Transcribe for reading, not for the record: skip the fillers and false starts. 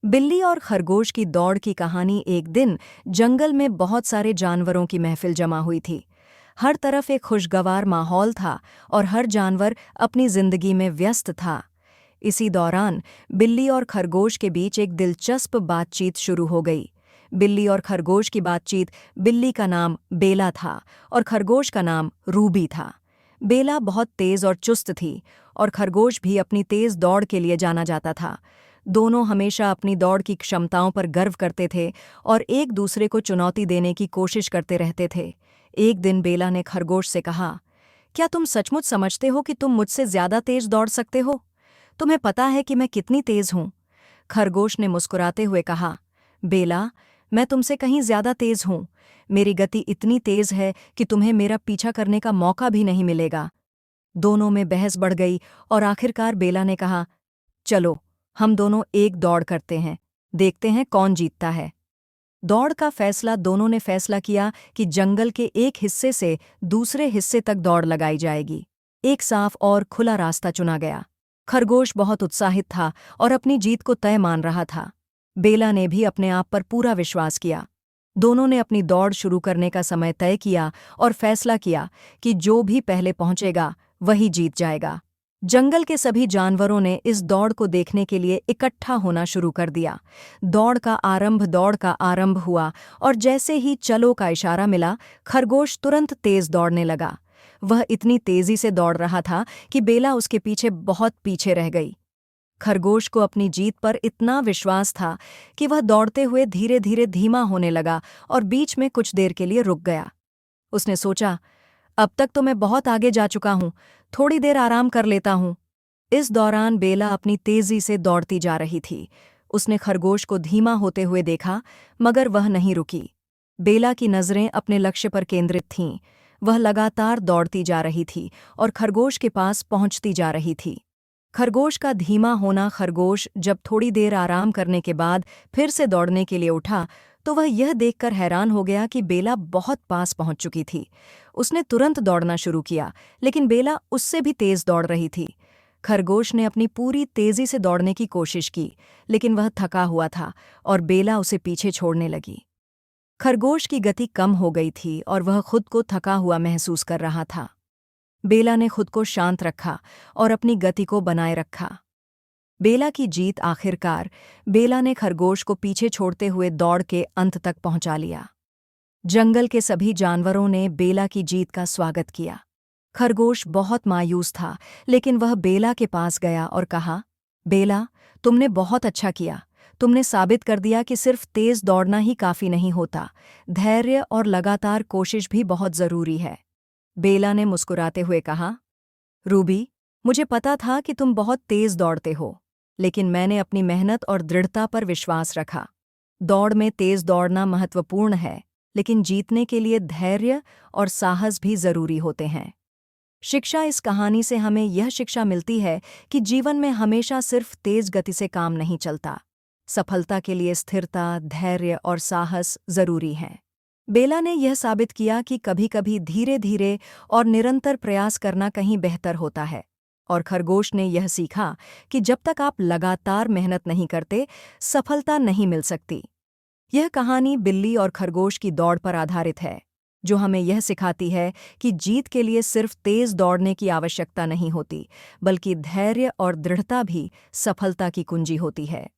बिल्ली और खरगोश की दौड़ की कहानी। एक दिन जंगल में बहुत सारे जानवरों की महफिल जमा हुई थी। हर तरफ एक खुशगवार माहौल था और हर जानवर अपनी जिंदगी में व्यस्त था। इसी दौरान बिल्ली और खरगोश के बीच एक दिलचस्प बातचीत शुरू हो गई। बिल्ली और खरगोश की बातचीत। बिल्ली का नाम बेला था और खरगोश का नाम रूबी था। बेला बहुत तेज और चुस्त थी और खरगोश भी अपनी तेज दौड़ के लिए जाना जाता था। दोनों हमेशा अपनी दौड़ की क्षमताओं पर गर्व करते थे और एक दूसरे को चुनौती देने की कोशिश करते रहते थे। एक दिन बेला ने खरगोश से कहा, क्या तुम सचमुच समझते हो कि तुम मुझसे ज्यादा तेज दौड़ सकते हो? तुम्हें पता है कि मैं कितनी तेज हूं? खरगोश ने मुस्कुराते हुए कहा, बेला, मैं तुमसे कहीं ज्यादा तेज हूं। मेरी गति इतनी तेज है कि तुम्हें मेरा पीछा करने का मौका भी नहीं मिलेगा। दोनों में बहस बढ़ गई और आखिरकार बेला ने कहा, चलो हम दोनों एक दौड़ करते हैं, देखते हैं कौन जीतता है। दौड़ का फैसला। दोनों ने फैसला किया कि जंगल के एक हिस्से से दूसरे हिस्से तक दौड़ लगाई जाएगी। एक साफ और खुला रास्ता चुना गया। खरगोश बहुत उत्साहित था और अपनी जीत को तय मान रहा था। बेला ने भी अपने आप पर पूरा विश्वास किया। दोनों ने अपनी दौड़ शुरू करने का समय तय किया और फैसला किया कि जो भी पहले पहुंचेगा वही जीत जाएगा। जंगल के सभी जानवरों ने इस दौड़ को देखने के लिए इकट्ठा होना शुरू कर दिया। दौड़ का आरंभ हुआ और जैसे ही चलो का इशारा मिला, खरगोश तुरंत तेज दौड़ने लगा। वह इतनी तेजी से दौड़ रहा था कि बेला उसके पीछे बहुत पीछे रह गई। खरगोश को अपनी जीत पर इतना विश्वास था कि वह दौड़ते हुए धीरे धीरे धीमा होने लगा और बीच में कुछ देर के लिए रुक गया। उसने सोचा, अब तक तो मैं बहुत आगे जा चुका हूं, थोड़ी देर आराम कर लेता हूं। इस दौरान बेला अपनी तेजी से दौड़ती जा रही थी। उसने खरगोश को धीमा होते हुए देखा, मगर वह नहीं रुकी। बेला की नज़रें अपने लक्ष्य पर केंद्रित थीं। वह लगातार दौड़ती जा रही थी और खरगोश के पास पहुंचती जा रही थी। खरगोश का धीमा होना। खरगोश जब थोड़ी देर आराम करने के बाद फिर से दौड़ने के लिए उठा तो वह यह देखकर हैरान हो गया कि बेला बहुत पास पहुंच चुकी थी। उसने तुरंत दौड़ना शुरू किया, लेकिन बेला उससे भी तेज दौड़ रही थी। खरगोश ने अपनी पूरी तेजी से दौड़ने की कोशिश की, लेकिन वह थका हुआ था और बेला उसे पीछे छोड़ने लगी। खरगोश की गति कम हो गई थी और वह खुद को थका हुआ महसूस कर रहा था। बेला ने खुद को शांत रखा और अपनी गति को बनाए रखा। बेला की जीत। आखिरकार बेला ने खरगोश को पीछे छोड़ते हुए दौड़ के अंत तक पहुंचा लिया। जंगल के सभी जानवरों ने बेला की जीत का स्वागत किया। खरगोश बहुत मायूस था, लेकिन वह बेला के पास गया और कहा, बेला, तुमने बहुत अच्छा किया। तुमने साबित कर दिया कि सिर्फ तेज दौड़ना ही काफी नहीं होता, धैर्य और लगातार कोशिश भी बहुत जरूरी है। बेला ने मुस्कुराते हुए कहा, रूबी, मुझे पता था कि तुम बहुत तेज दौड़ते हो, लेकिन मैंने अपनी मेहनत और दृढ़ता पर विश्वास रखा। दौड़ में तेज दौड़ना महत्वपूर्ण है, लेकिन जीतने के लिए धैर्य और साहस भी जरूरी होते हैं। शिक्षा। इस कहानी से हमें यह शिक्षा मिलती है कि जीवन में हमेशा सिर्फ तेज गति से काम नहीं चलता। सफलता के लिए स्थिरता, धैर्य और साहस जरूरी हैं। बेला ने यह साबित किया कि कभी-कभी धीरे-धीरे और निरंतर प्रयास करना कहीं बेहतर होता है। और खरगोश ने यह सीखा कि जब तक आप लगातार मेहनत नहीं करते, सफलता नहीं मिल सकती। यह कहानी बिल्ली और खरगोश की दौड़ पर आधारित है, जो हमें यह सिखाती है कि जीत के लिए सिर्फ तेज दौड़ने की आवश्यकता नहीं होती, बल्कि धैर्य और दृढ़ता भी सफलता की कुंजी होती है।